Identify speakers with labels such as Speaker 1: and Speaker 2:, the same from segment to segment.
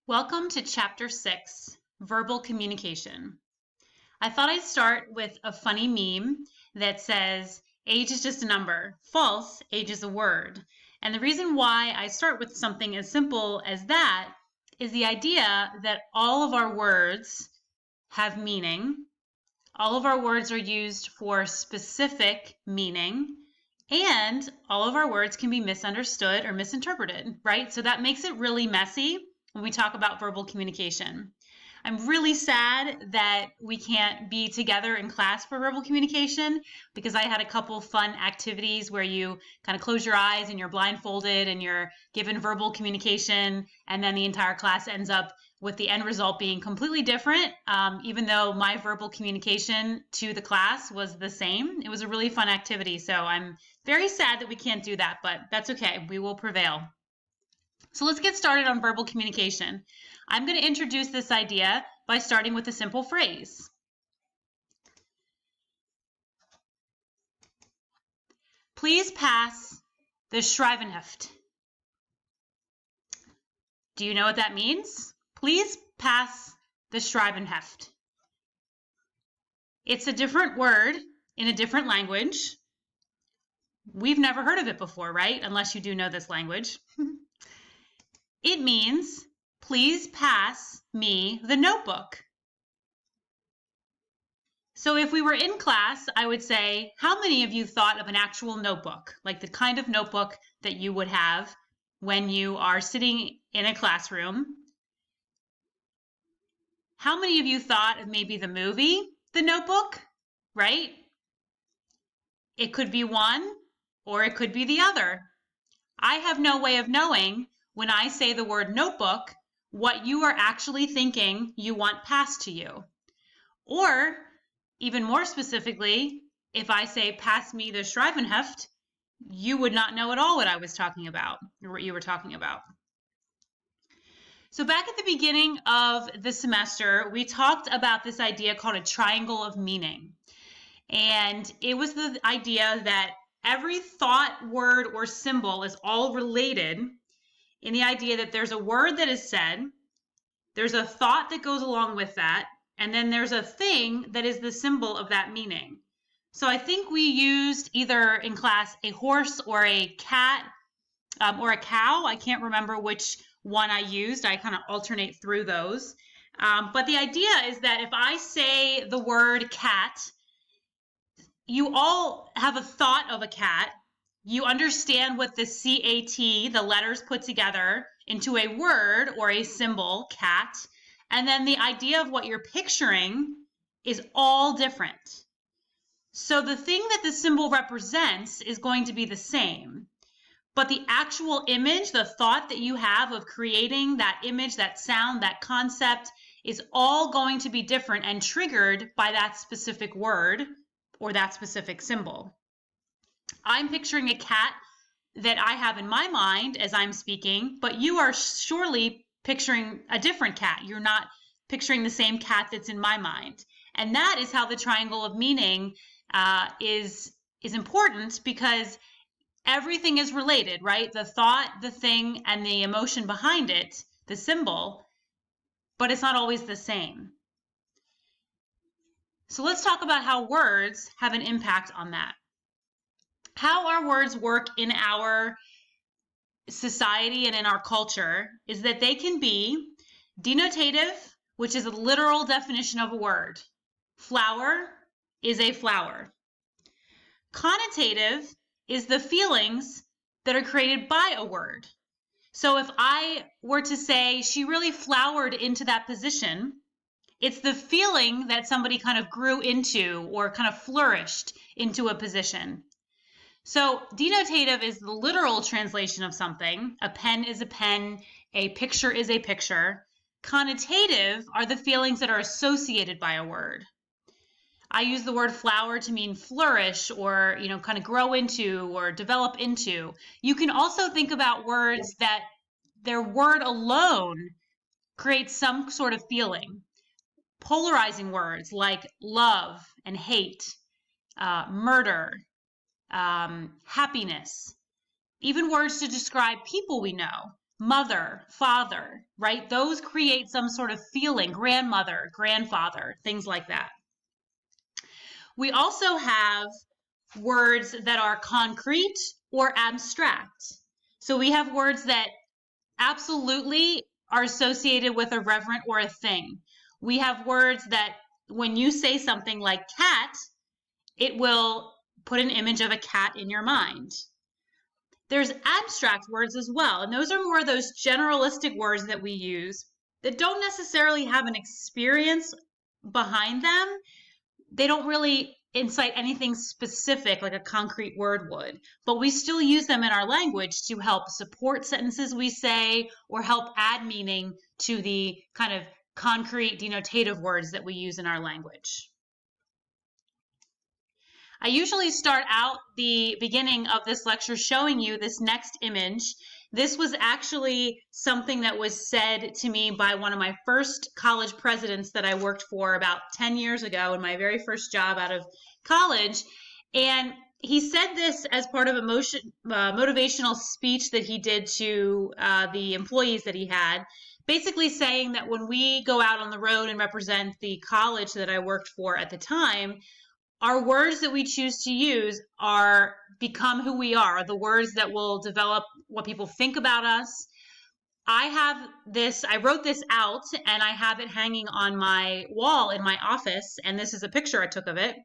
Speaker 1: Welcome to Chapter 6, Verbal Communication. I thought I'd start with a funny meme that says, age is just a number. False, age is a word. And the reason why I start with something as simple as that is the idea that all of our words have meaning. All of our words are used for specific meaning. And all of our words can be misunderstood or misinterpreted, right? So that makes it really messy when we talk about verbal communication. I'm really sad that we can't be together in class for verbal communication because I had a couple fun activities where you kind of close your eyes and you're blindfolded and you're given verbal communication, and then the entire class ends up with the end result being completely different, even though my verbal communication to the class was the same. It was a really fun activity, so I'm very sad that we can't do that, but that's okay. We will prevail. So let's get started on verbal communication. I'm going to introduce this idea by starting with a simple phrase. Please pass the Schrijvenheft. Do you know what that means? Please pass the Schrijvenheft. It's a different word in a different language. We've never heard of it before, right? Unless you do know this language. It means, please pass me the notebook. So if we were in class, I would say, how many of you thought of an actual notebook, like the kind of notebook that you would have when you are sitting in a classroom? How many of you thought of maybe the movie, The Notebook, right? It could be one or it could be the other. I have no way of knowing when I say the word notebook what you are actually thinking you want passed to you. Or even more specifically, if I say pass me the Schrijvenheft, you would not know at all what I was talking about or what you were talking about. So back at the beginning of the semester, we talked about this idea called a triangle of meaning. And it was the idea that every thought, word, or symbol is all related in the idea that there's a word that is said, there's a thought that goes along with that, and then there's a thing that is the symbol of that meaning. So I think we used either in class a horse or a cat or a cow. I can't remember which one I used. I kind of alternate through those. But the idea is that if I say the word cat, you all have a thought of a cat. You understand what the CAT, the letters put together into a word or a symbol, cat. And then the idea of what you're picturing is all different. So the thing that the symbol represents is going to be the same. But the actual image, the thought that you have of creating that image, that sound, that concept is all going to be different and triggered by that specific word or that specific symbol. I'm picturing a cat that I have in my mind as I'm speaking, but you are surely picturing a different cat. You're not picturing the same cat that's in my mind. And that is how the triangle of meaning is important, because everything is related, right? The thought, the thing, and the emotion behind it, the symbol, but it's not always the same. So let's talk about how words have an impact on that. How our words work in our society and in our culture is that they can be denotative, which is a literal definition of a word. Flower is a flower. Connotative is the feelings that are created by a word. So if I were to say she really flowered into that position, it's the feeling that somebody kind of grew into or kind of flourished into a position. So denotative is the literal translation of something. A pen is a pen, a picture is a picture. Connotative are the feelings that are associated by a word. I use the word flower to mean flourish or, kind of grow into or develop into. You can also think about words that their word alone creates some sort of feeling. Polarizing words like love and hate, murder, happiness, even words to describe people we know, mother, father, right? Those create some sort of feeling, grandmother, grandfather, things like that. We also have words that are concrete or abstract. So we have words that absolutely are associated with a referent or a thing. We have words that when you say something like cat, it will put an image of a cat in your mind. There's abstract words as well, and those are more those generalistic words that we use that don't necessarily have an experience behind them. They don't really incite anything specific like a concrete word would, but we still use them in our language to help support sentences we say or help add meaning to the kind of concrete denotative words that we use in our language. I usually start out the beginning of this lecture showing you this next image. This was actually something that was said to me by one of my first college presidents that I worked for about 10 years ago in my very first job out of college. And he said this as part of a motivational speech that he did to the employees that he had, basically saying that when we go out on the road and represent the college that I worked for at the time, our words that we choose to use are become who we are, the words that will develop what people think about us. I wrote this out and I have it hanging on my wall in my office, and this is a picture I took of it.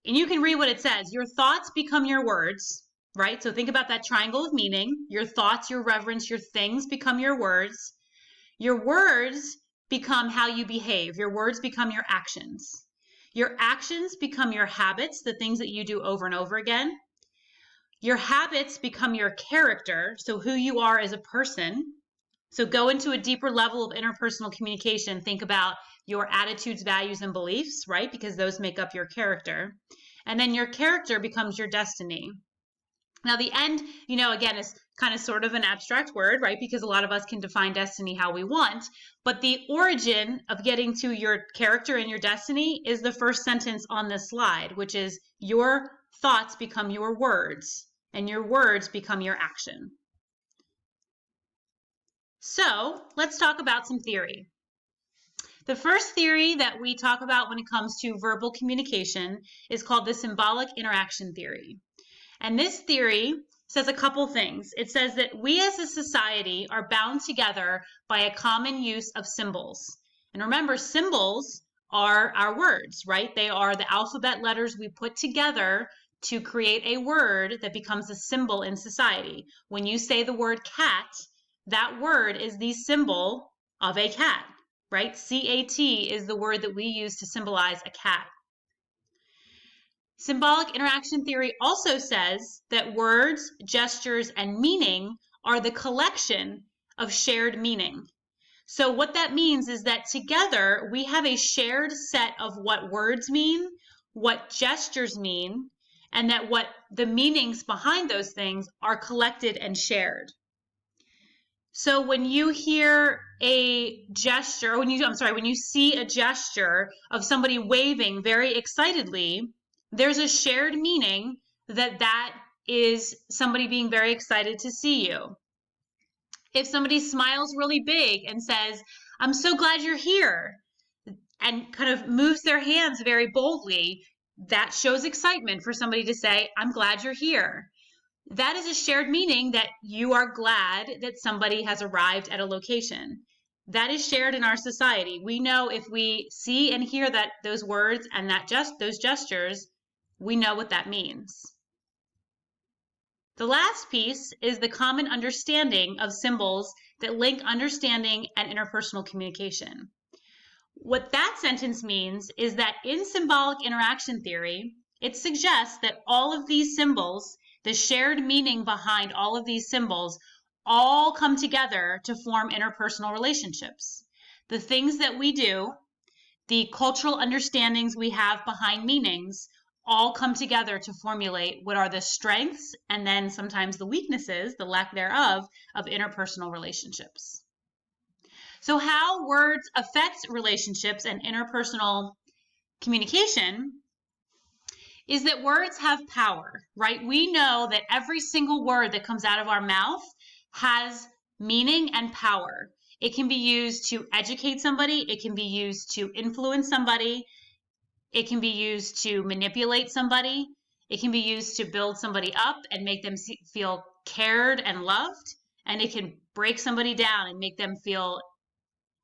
Speaker 1: And you can read what it says. Your thoughts become your words, right? So think about that triangle of meaning. Your thoughts, your reverence, your things become your words. Your words become how you behave. Your words become your actions. Your actions become your habits, the things that you do over and over again. Your habits become your character, so who you are as a person. So go into a deeper level of interpersonal communication. Think about your attitudes, values, and beliefs, right? Because those make up your character. And then your character becomes your destiny. Now, the end, again, is kind of sort of an abstract word, right? Because a lot of us can define destiny how we want. But the origin of getting to your character and your destiny is the first sentence on this slide, which is your thoughts become your words, and your words become your action. So let's talk about some theory. The first theory that we talk about when it comes to verbal communication is called the symbolic interaction theory. And this theory says a couple things. It says that we as a society are bound together by a common use of symbols. And remember, symbols are our words, right? They are the alphabet letters we put together to create a word that becomes a symbol in society. When you say the word cat, that word is the symbol of a cat, right? C-A-T is the word that we use to symbolize a cat. Symbolic interaction theory also says that words, gestures, and meaning are the collection of shared meaning. So what that means is that together we have a shared set of what words mean, what gestures mean, and that what the meanings behind those things are collected and shared. So when you hear a gesture, or when you see a gesture of somebody waving very excitedly, there's a shared meaning that is somebody being very excited to see you. If somebody smiles really big and says, "I'm so glad you're here," and kind of moves their hands very boldly, that shows excitement for somebody to say, "I'm glad you're here." That is a shared meaning that you are glad that somebody has arrived at a location. That is shared in our society. We know if we see and hear those words and those gestures, we know what that means. The last piece is the common understanding of symbols that link understanding and interpersonal communication. What that sentence means is that in symbolic interaction theory, it suggests that all of these symbols, the shared meaning behind all of these symbols, all come together to form interpersonal relationships. The things that we do, the cultural understandings we have behind meanings, all come together to formulate what are the strengths and then sometimes the weaknesses, the lack thereof, of interpersonal relationships. So how words affect relationships and interpersonal communication is that words have power, right? We know that every single word that comes out of our mouth has meaning, and power. It can be used to educate somebody. It can be used to influence somebody. It can be used to manipulate somebody. It can be used to build somebody up and make them feel cared and loved. And it can break somebody down and make them feel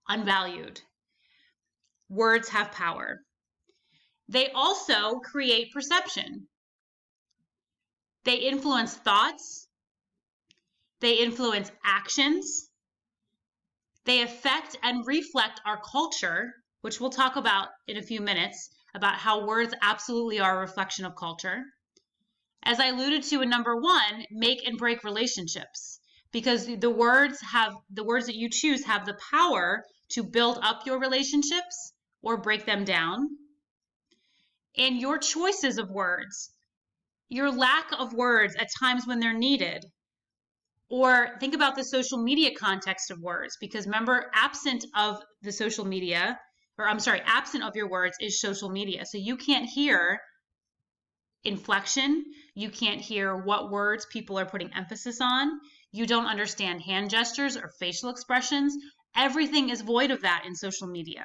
Speaker 1: unvalued. Words have power. They also create perception. They influence thoughts. They influence actions. They affect and reflect our culture, which we'll talk about in a few minutes, about how words absolutely are a reflection of culture. As I alluded to in number 1, make and break relationships, because the words that you choose have the power to build up your relationships or break them down. And your choices of words, your lack of words at times when they're needed. Or think about the social media context of words, because remember, absent of your words is social media. So you can't hear inflection. You can't hear what words people are putting emphasis on. You don't understand hand gestures or facial expressions. Everything is void of that in social media.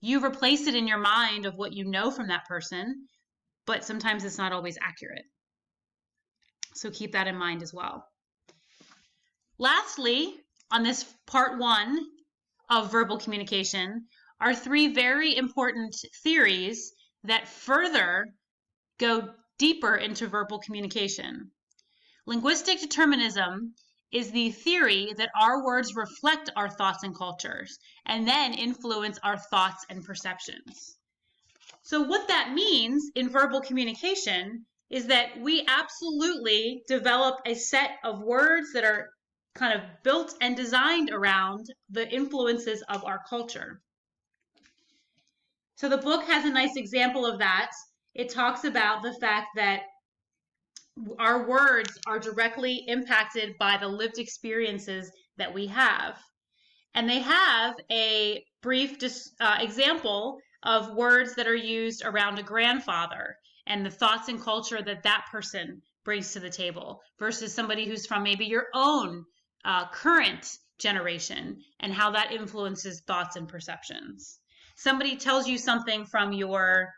Speaker 1: You replace it in your mind of what you know from that person, but sometimes it's not always accurate. So keep that in mind as well. Lastly, on this part 1 of verbal communication are 3 very important theories that further go deeper into verbal communication. Linguistic determinism is the theory that our words reflect our thoughts and cultures and then influence our thoughts and perceptions. So what that means in verbal communication is that we absolutely develop a set of words that are kind of built and designed around the influences of our culture. So the book has a nice example of that. It talks about the fact that our words are directly impacted by the lived experiences that we have. And they have a brief example of words that are used around a grandfather and the thoughts and culture that that person brings to the table versus somebody who's from maybe your own current generation and how that influences thoughts and perceptions. Somebody tells you something from your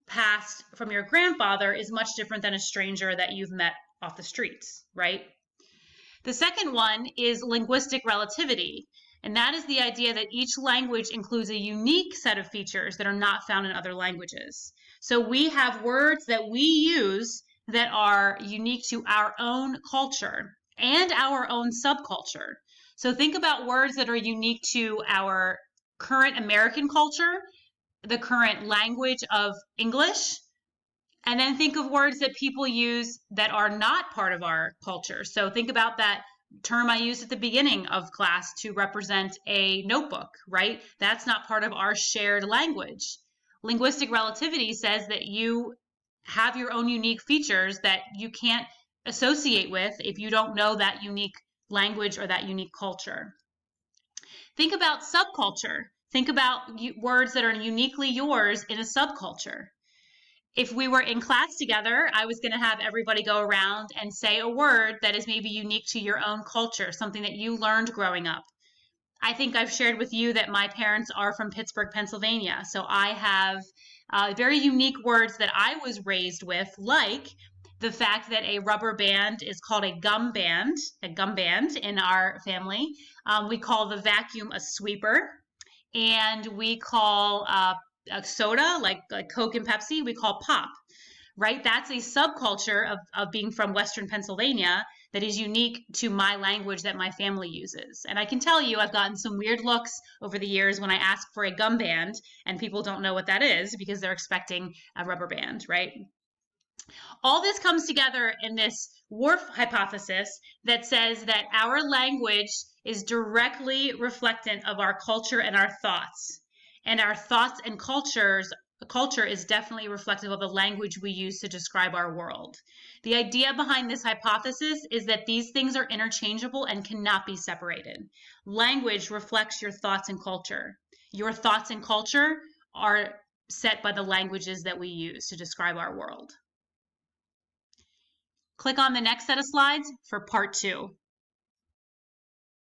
Speaker 1: past, from your grandfather, is much different than a stranger that you've met off the streets, right? The second one is linguistic relativity, and that is the idea that each language includes a unique set of features that are not found in other languages. So we have words that we use that are unique to our own culture and our own subculture. So think about words that are unique to our current American culture, the current language of English, and then think of words that people use that are not part of our culture. So think about that term I used at the beginning of class to represent a notebook, right? That's not part of our shared language. Linguistic relativity says that you have your own unique features that you can't associate with if you don't know that unique language or that unique culture. Think about subculture. Think about words that are uniquely yours in a subculture. If we were in class together, I was going to have everybody go around and say a word that is maybe unique to your own culture, something that you learned growing up. I think I've shared with you that my parents are from Pittsburgh, Pennsylvania. So I have very unique words that I was raised with, like the fact that a rubber band is called a gum band in our family. We call the vacuum a sweeper, and we call a soda, like Coke and Pepsi, we call pop, right? That's a subculture of being from Western Pennsylvania that is unique to my language that my family uses. And I can tell you, I've gotten some weird looks over the years when I ask for a gum band and people don't know what that is because they're expecting a rubber band, right? All this comes together in this Whorf hypothesis that says that our language is directly reflectant of our culture and our thoughts. And our thoughts and culture is definitely reflective of the language we use to describe our world. The idea behind this hypothesis is that these things are interchangeable and cannot be separated. Language reflects your thoughts and culture. Your thoughts and culture are set by the languages that we use to describe our world. Click on the next set of slides for part 2.